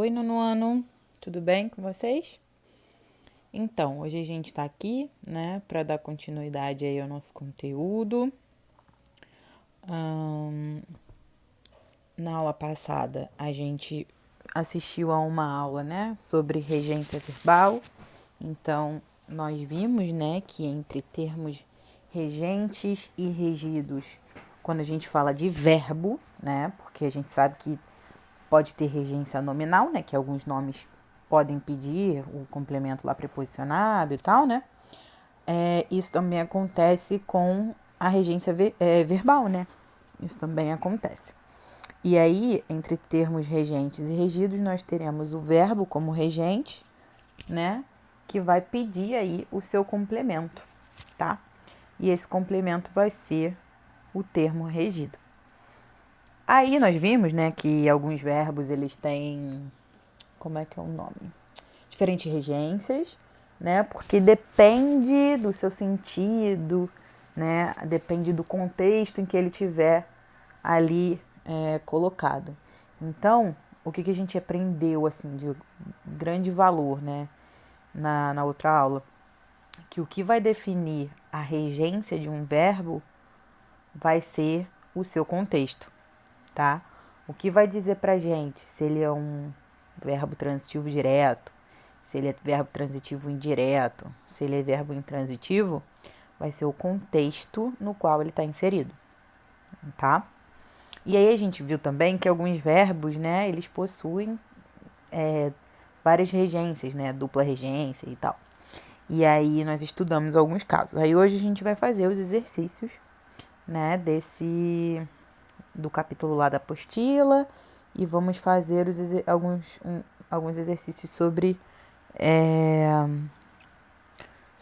Oi, nono ano, tudo bem com vocês? Então, hoje a gente tá aqui, né, para dar continuidade aí ao nosso conteúdo. Na aula passada, a gente assistiu a uma aula, né, sobre regência verbal. Então, nós vimos, né, que entre termos regentes e regidos, quando a gente fala de verbo, né, porque a gente sabe que pode ter regência nominal, né, que alguns nomes podem pedir o complemento lá preposicionado e tal, né? Isso também acontece com a regência verbal, né? Isso também acontece. E aí, entre termos regentes e regidos, nós teremos o verbo como regente, né? Que vai pedir aí o seu complemento, tá? E esse complemento vai ser o termo regido. Aí nós vimos, né, que alguns verbos eles têm, como é que é o nome? Diferentes regências, né? Porque depende do seu sentido, né? Depende do contexto em que ele tiver ali colocado. Então, o que a gente aprendeu assim de grande valor, né? Na outra aula, que o que vai definir a regência de um verbo vai ser o seu contexto, tá? O que vai dizer pra gente se ele é um verbo transitivo direto, se ele é verbo transitivo indireto, se ele é verbo intransitivo, vai ser o contexto no qual ele está inserido, tá? E aí a gente viu também que alguns verbos, né, eles possuem várias regências, né, dupla regência e tal. E aí nós estudamos alguns casos. Aí hoje a gente vai fazer os exercícios, né, do capítulo lá da apostila e vamos fazer alguns exercícios sobre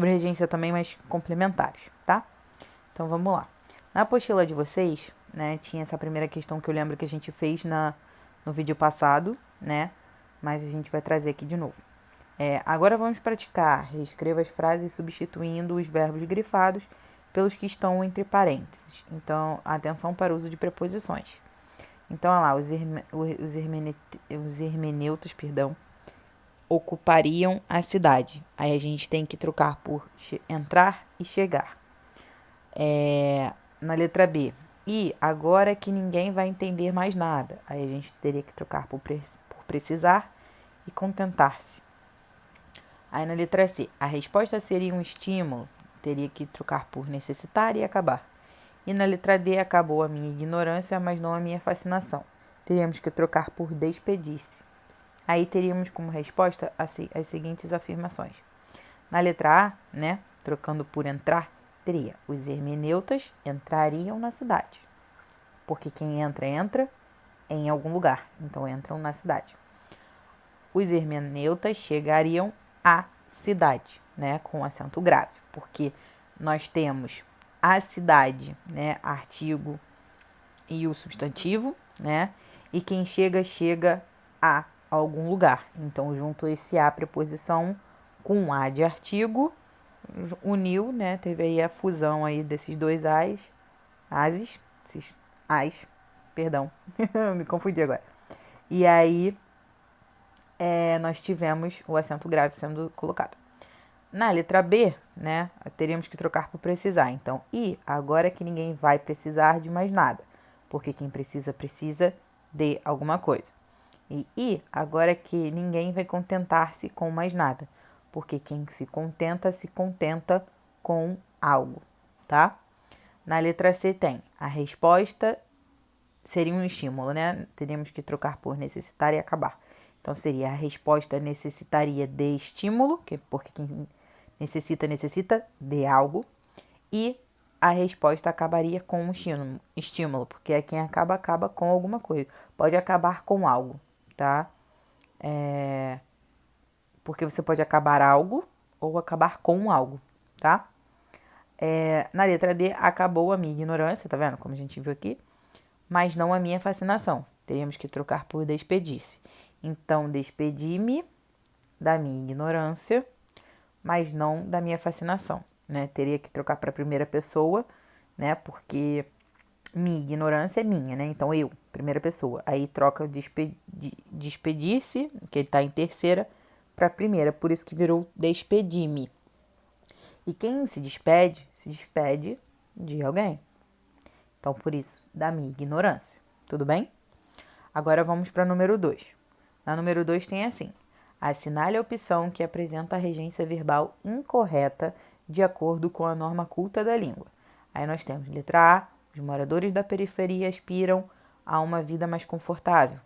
regência também, mas complementares, tá? Então vamos lá. Na apostila de vocês, né, tinha essa primeira questão que eu lembro que a gente fez no vídeo passado, né? Mas a gente vai trazer aqui de novo. Agora vamos praticar. Reescreva as frases substituindo os verbos grifados pelos que estão entre parênteses. Então, atenção para o uso de preposições. Então, olha lá, os hermeneutas, ocupariam a cidade. Aí a gente tem que trocar por entrar e chegar. Na letra B. E agora que ninguém vai entender mais nada. Aí a gente teria que trocar por precisar e contentar-se. Aí na letra C. A resposta seria um estímulo. Teria que trocar por necessitar e acabar. E na letra D. Acabou a minha ignorância, mas não a minha fascinação. Teríamos que trocar por despedir-se. Aí teríamos como resposta as seguintes afirmações. Na letra A, né, trocando por entrar, teria os hermeneutas entrariam na cidade. Porque quem entra, entra em algum lugar. Então entram na cidade. Os hermeneutas chegariam à cidade, né, com acento grave. Porque nós temos a cidade, né, artigo e o substantivo, né? E quem chega, chega a algum lugar. Então, junto esse a preposição com a de artigo, uniu, né? Teve aí a fusão aí desses dois perdão, me confundi agora. E aí, nós tivemos o acento grave sendo colocado. Na letra B, né, teríamos que trocar por precisar. Então, e agora que ninguém vai precisar de mais nada, porque quem precisa, precisa de alguma coisa. E agora que ninguém vai contentar-se com mais nada, porque quem se contenta com algo, tá? Na letra C tem a resposta seria um estímulo, né? Teríamos que trocar por necessitar e acabar. Então, seria a resposta necessitaria de estímulo, porque quem necessita de algo. E a resposta acabaria com um estímulo, porque é quem acaba com alguma coisa. Pode acabar com algo, tá? Porque você pode acabar algo ou acabar com algo, tá? Na letra D, acabou a minha ignorância, tá vendo? Como a gente viu aqui. Mas não a minha fascinação. Teríamos que trocar por despedir-se. Então, despedi-me da minha ignorância, mas não da minha fascinação, né? Teria que trocar para a primeira pessoa, né? Porque Minha ignorância é minha, né? Então eu, primeira pessoa. Aí troca despedir-se, que ele tá em terceira, para primeira. Por isso que virou despedi-me. E quem se despede de alguém. Então, por isso, da minha ignorância. Tudo bem? Agora vamos para número 2. Na número 2 tem assim: assinale a opção que apresenta a regência verbal incorreta de acordo com a norma culta da língua. Aí nós temos letra A: os moradores da periferia aspiram a uma vida mais confortável.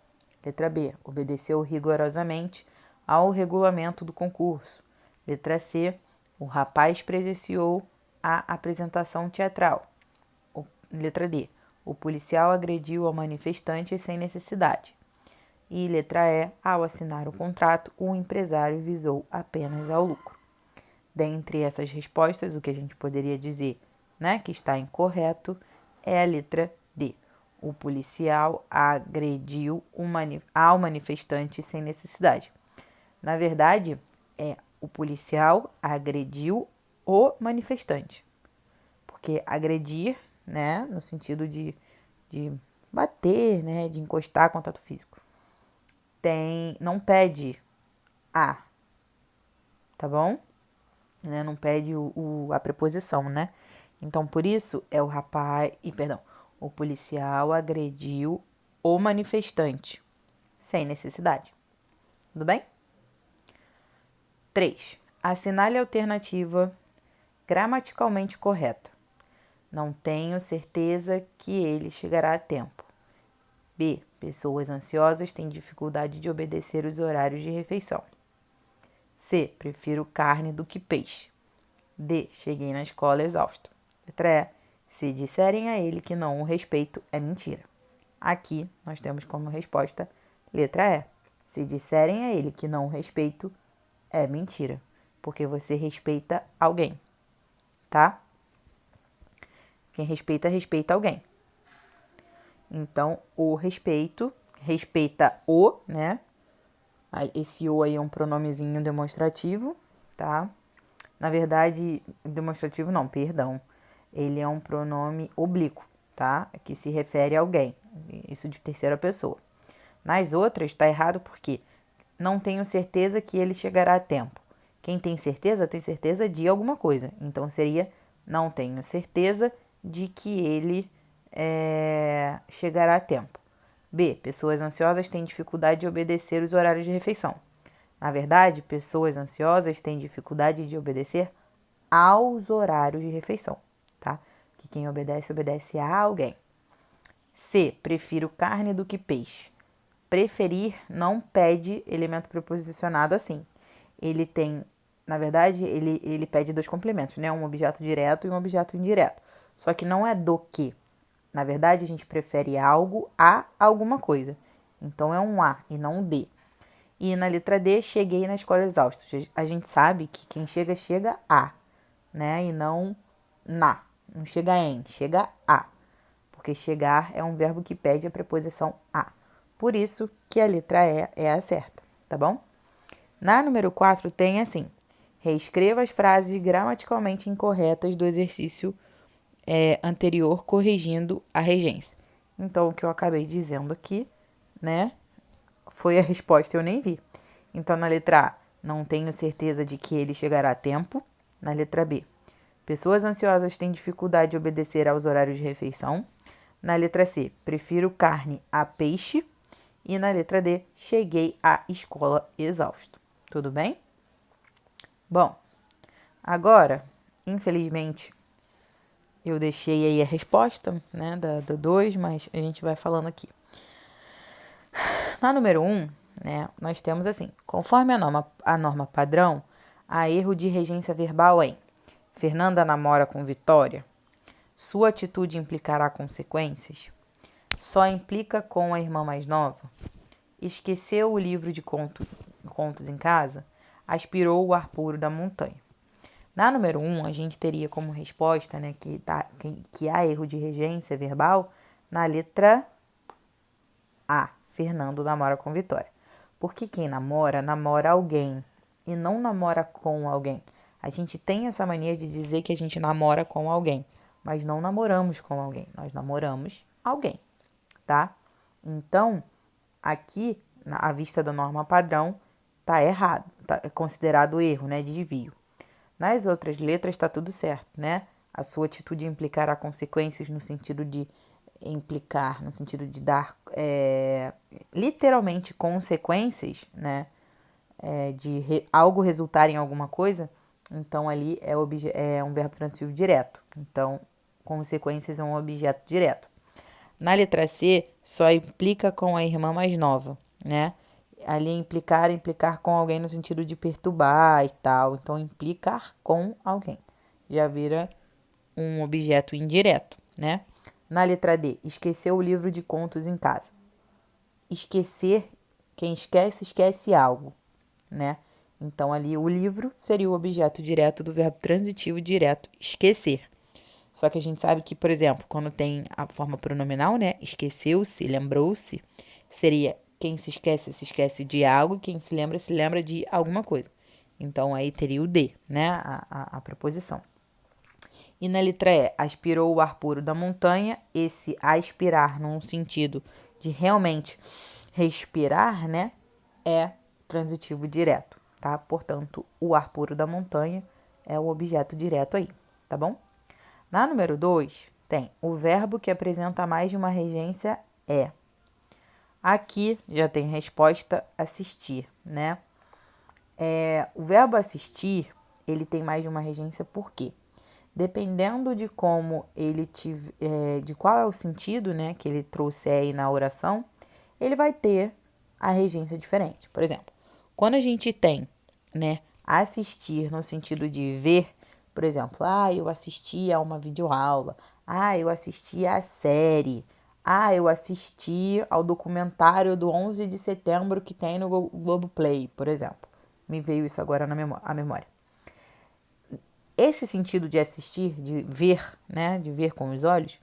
Letra B: obedeceu rigorosamente ao regulamento do concurso. Letra C: o rapaz presenciou a apresentação teatral. Letra D: o policial agrediu ao manifestante sem necessidade. E letra E: ao assinar o contrato, o empresário visou apenas ao lucro. Dentre essas respostas, o que a gente poderia dizer, né, que está incorreto é a letra D. O policial agrediu ao manifestante sem necessidade. Na verdade, é o policial agrediu o manifestante. Porque agredir, né, no sentido de bater, né, de encostar, contato físico, não pede a, tá bom? Né, não pede a preposição, né? Então, por isso, é o policial agrediu o manifestante, sem necessidade. Tudo bem? 3. Assinale a alternativa gramaticalmente correta. Não tenho certeza que ele chegará a tempo. B. Pessoas ansiosas têm dificuldade de obedecer os horários de refeição. C. Prefiro carne do que peixe. D. Cheguei na escola exausto. Letra E. Se disserem a ele que não o respeito, é mentira. Aqui nós temos como resposta letra E. Se disserem a ele que não o respeito, é mentira. Porque você respeita alguém, tá? Quem respeita, respeita alguém. Então, o respeito, respeita o, né? Esse o aí é um pronomezinho demonstrativo, tá? Na verdade, demonstrativo não, perdão. Ele é um pronome oblíquo, tá? Que se refere a alguém. Isso de terceira pessoa. Nas outras, tá errado porque não tenho certeza que ele chegará a tempo. Quem tem certeza de alguma coisa. Então, seria não tenho certeza de que ele chegará a tempo. B. Pessoas ansiosas têm dificuldade de obedecer os horários de refeição. Na verdade, pessoas ansiosas têm dificuldade de obedecer aos horários de refeição, tá? Que quem obedece, obedece a alguém. C. Prefiro carne do que peixe. Preferir não pede elemento preposicionado assim. Ele tem, na verdade, ele pede dois complementos, né? Um objeto direto e um objeto indireto. Só que não é do que. Na verdade, a gente prefere algo a alguma coisa. Então, é um a e não um de. E na letra D, cheguei na escola exausto. A gente sabe que quem chega, chega a, né? E não na. Não chega em, chega a. Porque chegar é um verbo que pede a preposição a. Por isso que a letra E é a certa, tá bom? Na número 4 tem assim: reescreva as frases gramaticalmente incorretas do exercício anterior, corrigindo a regência. Então, o que eu acabei dizendo aqui, né, foi a resposta, eu nem vi. Então, na letra A, não tenho certeza de que ele chegará a tempo. Na letra B, pessoas ansiosas têm dificuldade de obedecer aos horários de refeição. Na letra C, prefiro carne a peixe. E na letra D, cheguei à escola exausto. Tudo bem? Bom, agora, infelizmente, eu deixei aí a resposta, né, da 2, mas a gente vai falando aqui. Na número 1, né, nós temos assim: conforme a norma padrão, há erro de regência verbal em Fernanda namora com Vitória, sua atitude implicará consequências, só implica com a irmã mais nova, esqueceu o livro de contos em casa, aspirou o ar puro da montanha. Na número 1, a gente teria como resposta, né, que há erro de regência verbal na letra A. Fernando namora com Vitória. Porque quem namora, namora alguém e não namora com alguém. A gente tem essa mania de dizer que a gente namora com alguém, mas não namoramos com alguém, nós namoramos alguém, tá? Então, aqui, à vista da norma padrão, tá errado, é considerado erro, né, de desvio. Nas outras letras tá tudo certo, né? A sua atitude implicará consequências no sentido de implicar, no sentido de dar literalmente consequências, né? Algo resultar em alguma coisa, então ali é um verbo transitivo direto. Então, consequências é um objeto direto. Na letra C, só implica com a irmã mais nova, né? Ali implicar com alguém no sentido de perturbar e tal. Então, implicar com alguém. Já vira um objeto indireto, né? Na letra D, esqueceu o livro de contos em casa. Esquecer, quem esquece, esquece algo, né? Então, ali o livro seria o objeto direto do verbo transitivo direto, esquecer. Só que a gente sabe que, por exemplo, quando tem a forma pronominal, né? Esqueceu-se, lembrou-se, seria quem se esquece de algo, quem se lembra de alguma coisa. Então, aí teria o de, né? A preposição. E na letra E, aspirou o ar puro da montanha. Esse aspirar, num sentido de realmente respirar, né? É transitivo direto, tá? Portanto, o ar puro da montanha é o objeto direto aí, tá bom? Na número 2, tem o verbo que apresenta mais de uma regência é. Aqui já tem resposta assistir, né? O verbo assistir, ele tem mais de uma regência por quê? Dependendo de como de qual é o sentido, né, que ele trouxe aí na oração, ele vai ter a regência diferente. Por exemplo, quando a gente tem, né, assistir no sentido de ver, por exemplo, eu assisti a uma videoaula, eu assisti a série, eu assisti ao documentário do 11 de setembro que tem no Globoplay, por exemplo. Me veio isso agora à memória. Esse sentido de assistir, de ver, né, de ver com os olhos,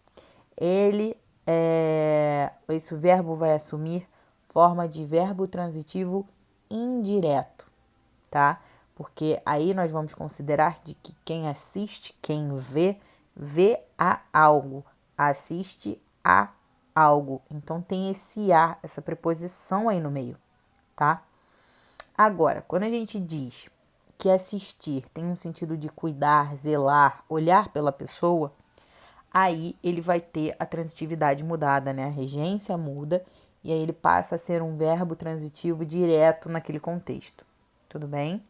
esse verbo vai assumir forma de verbo transitivo indireto, tá? Porque aí nós vamos considerar de que quem assiste, quem vê a algo, assiste a algo. Então tem esse a, essa preposição aí no meio, tá? Agora, quando a gente diz que assistir tem um sentido de cuidar, zelar, olhar pela pessoa, aí ele vai ter a transitividade mudada, né? A regência muda e aí ele passa a ser um verbo transitivo direto naquele contexto. Tudo bem?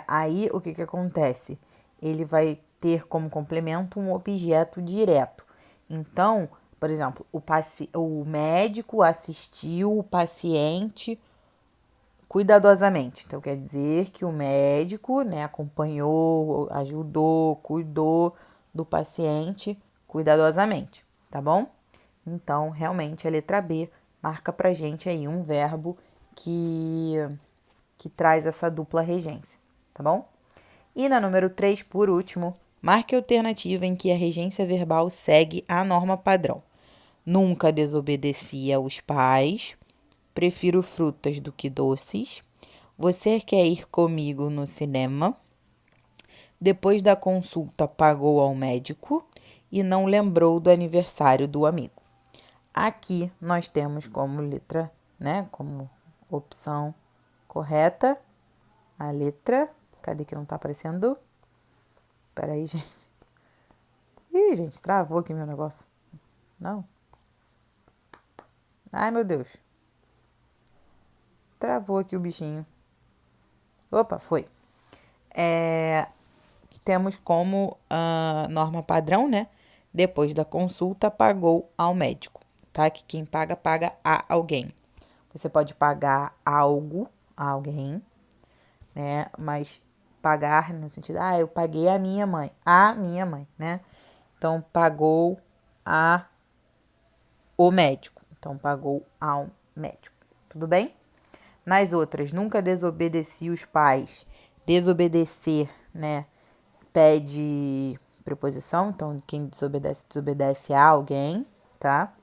Aí o que acontece? Ele vai ter como complemento um objeto direto. Então, por exemplo, o médico assistiu o paciente cuidadosamente. Então, quer dizer que o médico, né, acompanhou, ajudou, cuidou do paciente cuidadosamente, tá bom? Então, realmente, a letra B marca pra gente aí um verbo que traz essa dupla regência, tá bom? E na número 3, por último, marque a alternativa em que a regência verbal segue a norma padrão. Nunca desobedecia aos pais. Prefiro frutas do que doces. Você quer ir comigo no cinema? Depois da consulta, pagou ao médico e não lembrou do aniversário do amigo. Aqui nós temos como letra, né, como opção correta, a letra. Cadê que não tá aparecendo? Peraí, gente. Ih, gente, travou aqui meu negócio. Não. Ai, meu Deus. Travou aqui o bichinho. Opa, foi. Temos como norma padrão, né? Depois da consulta, pagou ao médico, tá? Que quem paga, paga a alguém. Você pode pagar algo a alguém, né? Mas pagar no sentido, eu paguei a minha mãe, né? Então, pagou o médico. Então, pagou ao médico. Tudo bem? Nas outras, nunca desobedeci os pais. Desobedecer, né? Pede preposição, então quem desobedece, desobedece a alguém, tá?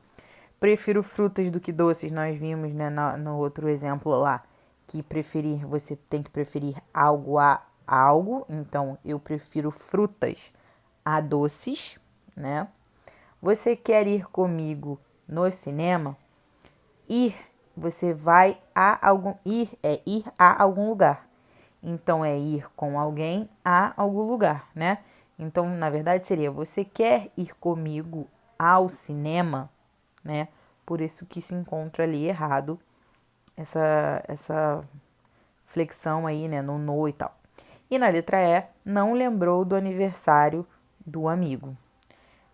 Prefiro frutas do que doces, nós vimos, né, no outro exemplo lá, que preferir, você tem que preferir algo a algo, então eu prefiro frutas a doces, né? Você quer ir comigo no cinema? Ir, você vai a algum... ir a algum lugar. Então, é ir com alguém a algum lugar, né? Então, na verdade, seria: você quer ir comigo ao cinema, né? Por isso que se encontra ali errado essa flexão aí, né? No e tal. E na letra E, não lembrou do aniversário do amigo.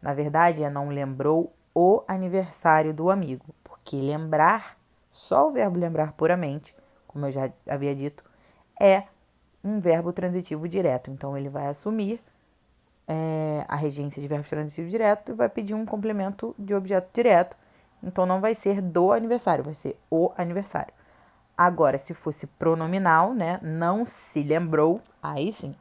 Na verdade, não lembrou o aniversário do amigo. Porque lembrar, só o verbo lembrar puramente, como eu já havia dito, é um verbo transitivo direto. Então, ele vai assumir a regência de verbo transitivo direto e vai pedir um complemento de objeto direto. Então, não vai ser do aniversário, vai ser o aniversário. Agora, se fosse pronominal, né? Não se lembrou, aí sim.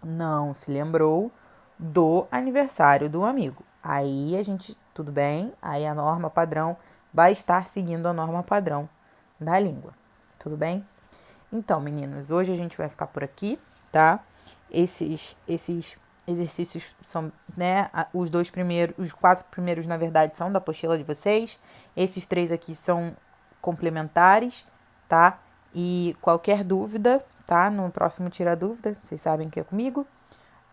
Não se lembrou do aniversário do amigo. Aí a gente, tudo bem, aí a norma padrão vai estar seguindo a norma padrão da língua. Tudo bem? Então, meninos, hoje a gente vai ficar por aqui, tá? Esses exercícios são, né, os 4 primeiros, na verdade, são da apostila de vocês. Esses 3 aqui são complementares, tá? E qualquer dúvida, tá? No próximo Tira Dúvida, vocês sabem que é comigo,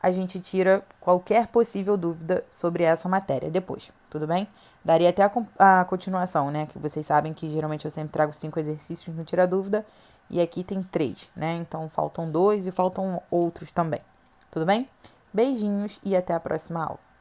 a gente tira qualquer possível dúvida sobre essa matéria depois, tudo bem? Daria até a continuação, né? Que vocês sabem que geralmente eu sempre trago 5 exercícios no Tira Dúvida e aqui tem 3, né? Então faltam 2 e faltam outros também, tudo bem? Beijinhos e até a próxima aula.